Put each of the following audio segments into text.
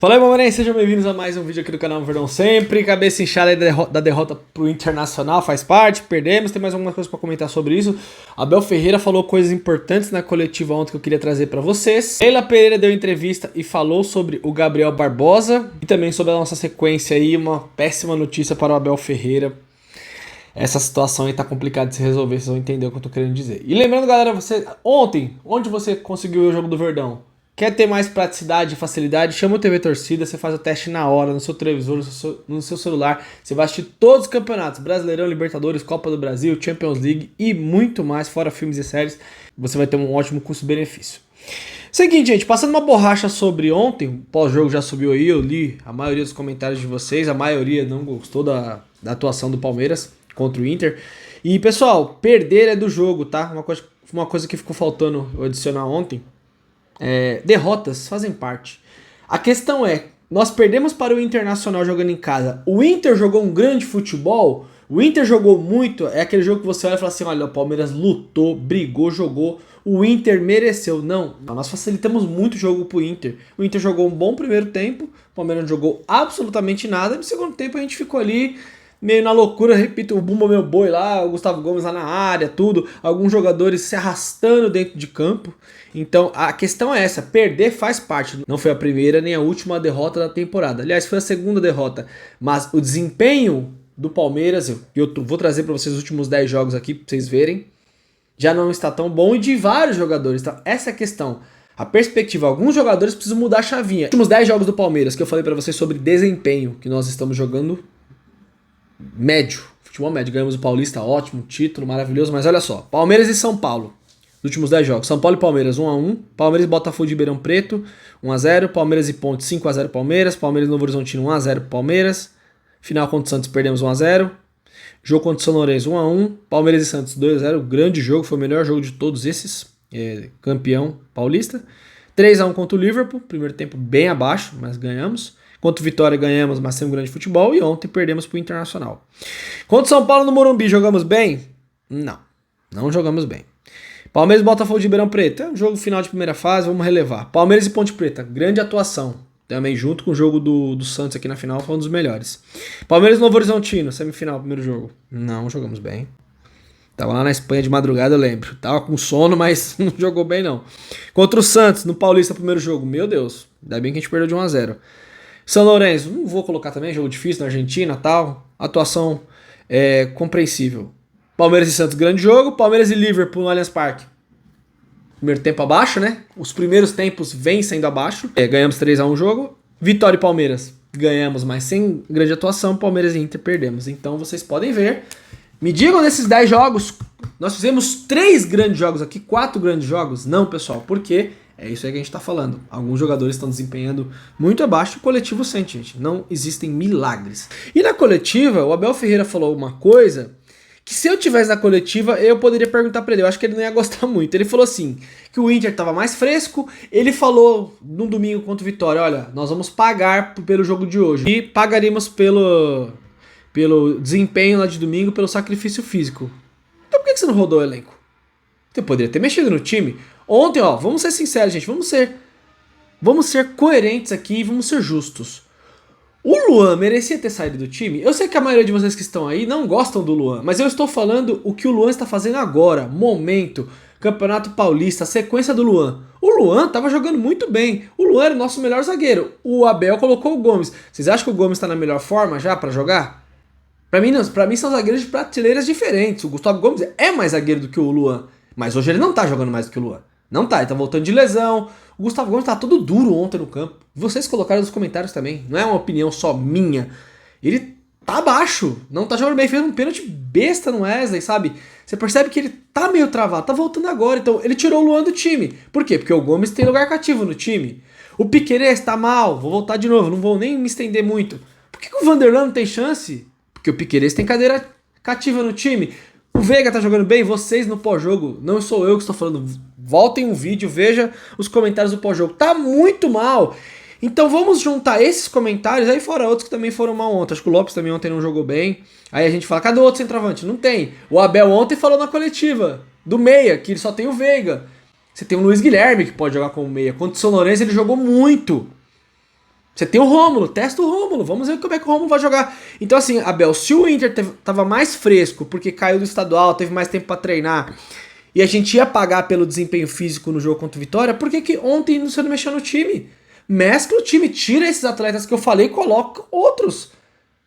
Fala aí, mamãe, sejam bem-vindos a mais um vídeo aqui do canal Verdão Sempre. Cabeça inchada da derrota pro Internacional, faz parte, perdemos, tem mais algumas coisas pra comentar sobre isso. Abel Ferreira falou coisas importantes na coletiva ontem que eu queria trazer pra vocês. Leila Pereira deu entrevista e falou sobre o Gabriel Barbosa e também sobre a nossa sequência aí, uma péssima notícia para o Abel Ferreira. Essa situação aí tá complicada de se resolver, vocês vão entender o que eu tô querendo dizer. E lembrando, galera, você ontem, onde você conseguiu ver o jogo do Verdão? Quer ter mais praticidade e facilidade? Chama o TV Torcida, você faz o teste na hora, no seu televisor, no seu celular. Você vai assistir todos os campeonatos, Brasileirão, Libertadores, Copa do Brasil, Champions League e muito mais, fora filmes e séries. Você vai ter um ótimo custo-benefício. Seguinte, gente, passando uma borracha sobre ontem, o pós-jogo já subiu aí, eu li a maioria dos comentários de vocês, a maioria não gostou da atuação do Palmeiras contra o Inter. E, pessoal, perder é do jogo, tá? Uma coisa que ficou faltando eu adicionar ontem. Derrotas fazem parte. A questão é, nós perdemos para o Internacional jogando em casa. O Inter jogou um grande futebol, o Inter jogou muito, é aquele jogo que você olha e fala assim, olha, o Palmeiras lutou, brigou, jogou, o Inter mereceu. Não, nós facilitamos muito o jogo pro Inter. O Inter jogou um bom primeiro tempo, o Palmeiras não jogou absolutamente nada, no segundo tempo a gente ficou ali meio na loucura, repito, o Bumba Meu Boi lá, o Gustavo Gomes lá na área, tudo, alguns jogadores se arrastando dentro de campo. Então a questão é essa, perder faz parte, não foi a primeira nem a última derrota da temporada, aliás foi a segunda derrota, mas o desempenho do Palmeiras, eu vou trazer para vocês os últimos 10 jogos aqui para vocês verem, já não está tão bom e de vários jogadores, tá? Essa é a questão. A perspectiva, alguns jogadores precisam mudar a chavinha. Os últimos 10 jogos do Palmeiras que eu falei para vocês sobre desempenho, que nós estamos jogando médio, futebol médio, ganhamos o Paulista, ótimo, título, maravilhoso, mas olha só, Palmeiras e São Paulo, nos últimos 10 jogos, São Paulo e Palmeiras 1x1, Palmeiras e Botafogo de Ribeirão Preto 1x0, Palmeiras e Ponte 5x0 Palmeiras, Palmeiras e Novo Horizontino 1x0 Palmeiras, final contra o Santos perdemos 1x0, jogo contra o São Lourenço 1x1, Palmeiras e Santos 2x0, grande jogo, foi o melhor jogo de todos esses, campeão paulista, 3x1 contra o Liverpool, primeiro tempo bem abaixo, mas ganhamos. Contra o Vitória ganhamos, mas sem um grande futebol. E ontem perdemos para o Internacional. Contra o São Paulo no Morumbi, jogamos bem? Não jogamos bem. Palmeiras e Botafogo de Ribeirão Preto. É um jogo final de primeira fase, vamos relevar. Palmeiras e Ponte Preta, grande atuação. Também junto com o jogo do Santos aqui na final, foi um dos melhores. Palmeiras e Novo Horizontino, semifinal, primeiro jogo. Não jogamos bem. Tava lá na Espanha de madrugada, eu lembro. Tava com sono, mas não jogou bem não. Contra o Santos, no Paulista, primeiro jogo. Meu Deus, ainda bem que a gente perdeu de 1x0. São Lourenço, não vou colocar também, jogo difícil na Argentina e tal. Atuação compreensível. Palmeiras e Santos, grande jogo. Palmeiras e Liverpool no Allianz Parque. Primeiro tempo abaixo, né? Os primeiros tempos vêm sendo abaixo. Ganhamos 3x1 o jogo. Vitória e Palmeiras, ganhamos, mas sem grande atuação. Palmeiras e Inter perdemos. Então vocês podem ver. Me digam nesses 10 jogos, nós fizemos 3 grandes jogos aqui, 4 grandes jogos? Não, pessoal, por quê? É isso aí que a gente tá falando. Alguns jogadores estão desempenhando muito abaixo e o coletivo sente, gente. Não existem milagres. E na coletiva, o Abel Ferreira falou uma coisa que se eu tivesse na coletiva, eu poderia perguntar pra ele. Eu acho que ele não ia gostar muito. Ele falou assim, que o Inter tava mais fresco. Ele falou num domingo contra o Vitória, olha, nós vamos pagar pelo jogo de hoje. E pagaríamos pelo desempenho lá de domingo, pelo sacrifício físico. Então por que você não rodou o elenco? Você poderia ter mexido no time. Ontem, ó, vamos ser sinceros, gente, vamos ser coerentes aqui e vamos ser justos. O Luan merecia ter saído do time? Eu sei que a maioria de vocês que estão aí não gostam do Luan, mas eu estou falando o que o Luan está fazendo agora, momento, Campeonato Paulista, sequência do Luan. O Luan estava jogando muito bem, o Luan era o nosso melhor zagueiro, o Abel colocou o Gomes. Vocês acham que o Gomes está na melhor forma já para jogar? Pra mim, não, pra mim são zagueiros de prateleiras diferentes. O Gustavo Gomes é mais zagueiro do que o Luan, mas hoje ele não tá jogando mais do que o Luan. Não tá, ele tá voltando de lesão. O Gustavo Gomes tá todo duro ontem no campo. Vocês colocaram nos comentários também. Não é uma opinião só minha. Ele tá abaixo. Não tá jogando bem. Fez um pênalti besta no Wesley, sabe? Você percebe que ele tá meio travado. Tá voltando agora. Então ele tirou o Luan do time. Por quê? Porque o Gomes tem lugar cativo no time. O Piquerez tá mal. Vou voltar de novo. Não vou nem me estender muito. Por que o Vanderlan não tem chance? Porque o Piquerez tem cadeira cativa no time. O Veiga tá jogando bem, vocês no pós-jogo, não sou eu que estou falando, voltem um vídeo, veja os comentários do pós-jogo, tá muito mal. Então vamos juntar esses comentários, aí fora outros que também foram mal ontem, acho que o Lopes também ontem não jogou bem, aí a gente fala, cadê o outro centroavante? Não tem. O Abel ontem falou na coletiva, do meia, que ele só tem o Veiga. Você tem o Luiz Guilherme que pode jogar como meia, contra o São Lourenço ele jogou muito. Você tem o Rômulo, testa o Rômulo, vamos ver como é que o Rômulo vai jogar. Então assim, Abel, se o Inter tava mais fresco, porque caiu do estadual, teve mais tempo pra treinar, e a gente ia pagar pelo desempenho físico no jogo contra o Vitória, por que ontem você não mexeu no time? Mescla o time, tira esses atletas que eu falei e coloca outros.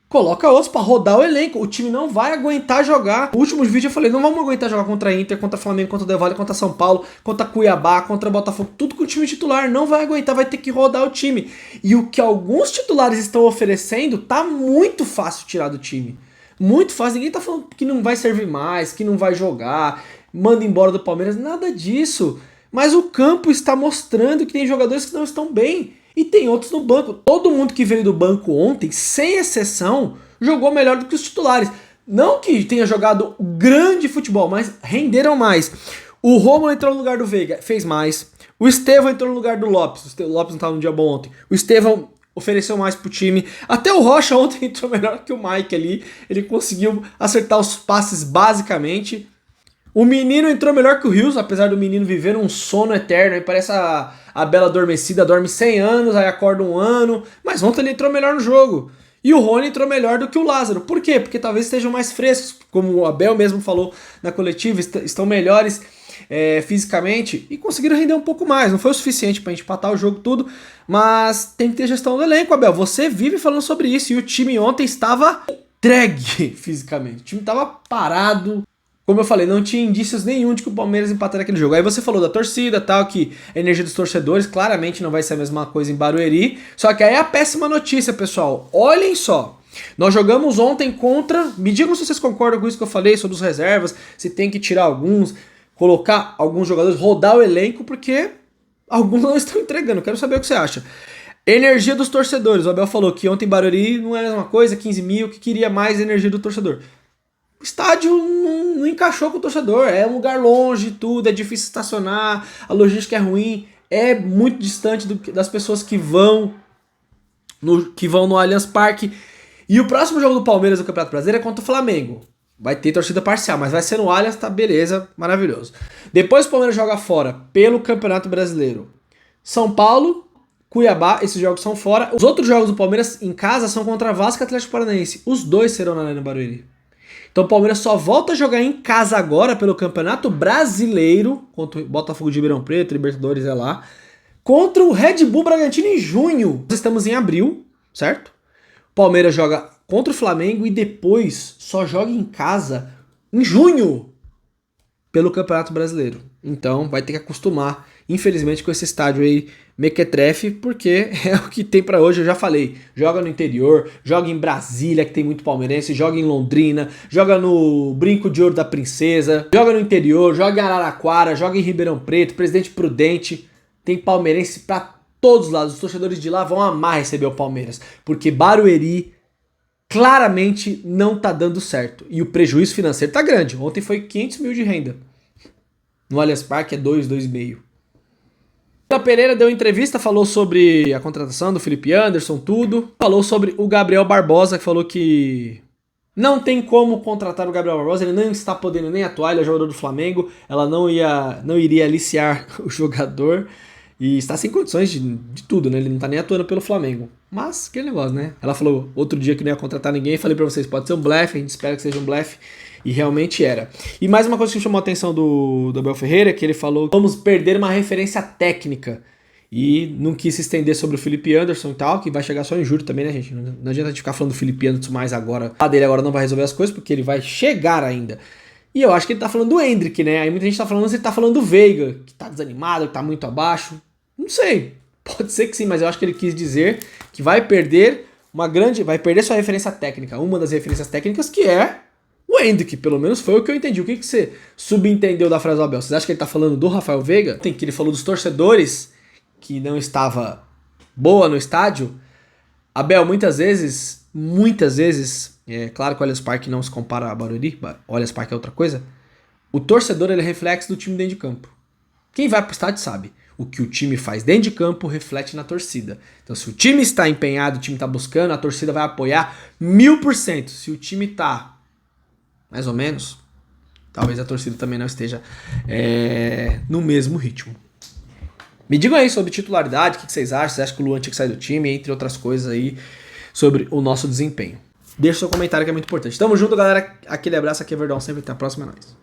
Coloca outros pra rodar o elenco. O time não vai aguentar jogar. No último vídeo eu falei, não vamos aguentar jogar contra a Inter, contra Flamengo, contra o Del Valle, contra São Paulo, contra Cuiabá, contra Botafogo. Tudo com o time titular. Não vai aguentar, vai ter que rodar o time. E o que alguns titulares estão oferecendo, tá muito fácil tirar do time. Muito fácil. Ninguém tá falando que não vai servir mais, que não vai jogar, manda embora do Palmeiras. Nada disso. Mas o campo está mostrando que tem jogadores que não estão bem. E tem outros no banco. Todo mundo que veio do banco ontem, sem exceção, jogou melhor do que os titulares. Não que tenha jogado grande futebol, mas renderam mais. O Romulo entrou no lugar do Veiga, fez mais. O Estevão entrou no lugar do Lopes. O Lopes não estava no dia bom ontem. O Estevão ofereceu mais pro time. Até o Rocha ontem entrou melhor que o Mike ali. Ele conseguiu acertar os passes basicamente. O menino entrou melhor que o Rios, apesar do menino viver um sono eterno. Aí parece a Bela Adormecida, dorme 100 anos, aí acorda 1 ano. Mas ontem ele entrou melhor no jogo. E o Rony entrou melhor do que o Lázaro. Por quê? Porque talvez estejam mais frescos. Como o Abel mesmo falou na coletiva, estão melhores fisicamente e conseguiram render um pouco mais. Não foi o suficiente pra gente empatar o jogo tudo, mas tem que ter gestão do elenco, Abel. Você vive falando sobre isso. E o time ontem estava entregue fisicamente. O time estava parado. Como eu falei, não tinha indícios nenhum de que o Palmeiras empataria aquele jogo. Aí você falou da torcida, tal, que a energia dos torcedores claramente não vai ser a mesma coisa em Barueri. Só que aí é a péssima notícia, pessoal. Olhem só. Nós jogamos ontem contra... Me digam se vocês concordam com isso que eu falei sobre os reservas, se tem que tirar alguns, colocar alguns jogadores, rodar o elenco, porque alguns não estão entregando. Quero saber o que você acha. Energia dos torcedores. O Abel falou que ontem em Barueri não era a mesma coisa, 15 mil, que queria mais energia do torcedor. O estádio não encaixou com o torcedor, é um lugar longe, tudo, é difícil estacionar, a logística é ruim, é muito distante das pessoas que vão no Allianz Parque. E o próximo jogo do Palmeiras no Campeonato Brasileiro é contra o Flamengo. Vai ter torcida parcial, mas vai ser no Allianz, tá beleza, maravilhoso. Depois o Palmeiras joga fora pelo Campeonato Brasileiro. São Paulo, Cuiabá, esses jogos são fora. Os outros jogos do Palmeiras em casa são contra Vasco e Atlético Paranaense. Os dois serão na Arena Barueri. Então o Palmeiras só volta a jogar em casa agora pelo Campeonato Brasileiro, contra o Botafogo de Ribeirão Preto, Libertadores é lá, contra o Red Bull Bragantino em junho. Nós estamos em abril, certo? O Palmeiras joga contra o Flamengo e depois só joga em casa em junho pelo Campeonato Brasileiro. Então vai ter que acostumar, infelizmente, com esse estádio aí mequetrefe, porque é o que tem pra hoje. Eu já falei, joga no interior, joga em Brasília, que tem muito palmeirense, joga em Londrina, joga no Brinco de Ouro da Princesa, joga no interior, joga em Araraquara, joga em Ribeirão Preto, Presidente Prudente, tem palmeirense pra todos os lados. Os torcedores de lá vão amar receber o Palmeiras, porque Barueri claramente não tá dando certo, e o prejuízo financeiro tá grande. Ontem foi 500 mil de renda, no Allianz Parque é 2,5. Pereira deu entrevista, falou sobre a contratação do Felipe Anderson, tudo. Falou sobre o Gabriel Barbosa, que falou que não tem como contratar o Gabriel Barbosa, ele não está podendo nem atuar, ele é jogador do Flamengo, ela não iria aliciar o jogador e está sem condições de tudo, né? Ele não está nem atuando pelo Flamengo. Mas, aquele negócio, né? Ela falou outro dia que não ia contratar ninguém, falei pra vocês, pode ser um blefe, a gente espera que seja um blefe. E realmente era. E mais uma coisa que chamou a atenção do Abel Ferreira, é que ele falou que vamos perder uma referência técnica. E não quis se estender sobre o Felipe Anderson e tal, que vai chegar só em julho também, né, gente? Não adianta a gente ficar falando do Felipe Anderson mais agora. A dele agora não vai resolver as coisas, porque ele vai chegar ainda. E eu acho que ele tá falando do Hendrick, né? Aí muita gente tá falando se ele tá falando do Veiga, que tá desanimado, que tá muito abaixo. Não sei. Pode ser que sim, mas eu acho que ele quis dizer que vai perder sua referência técnica. Uma das referências técnicas que é o Hendrick, pelo menos foi o que eu entendi. O que você subentendeu da frase do Abel? Vocês acham que ele tá falando do Rafael Veiga? Tem que ele falou dos torcedores que não estava boa no estádio. Abel, muitas vezes, é claro que o Allianz Parque não se compara a Barueri, o Allianz Parque é outra coisa. O torcedor ele é reflexo do time dentro de campo. Quem vai pro estádio sabe. O que o time faz dentro de campo reflete na torcida. Então, se o time está empenhado, o time está buscando, a torcida vai apoiar 1000%. Se o time está mais ou menos, talvez a torcida também não esteja no mesmo ritmo. Me digam aí sobre titularidade, o que vocês acham? Você acha que o Luan tinha que sair do time, entre outras coisas aí, sobre o nosso desempenho. Deixa seu comentário que é muito importante. Tamo junto, galera. Aquele abraço, aqui é Verdão sempre. Até a próxima, é nóis.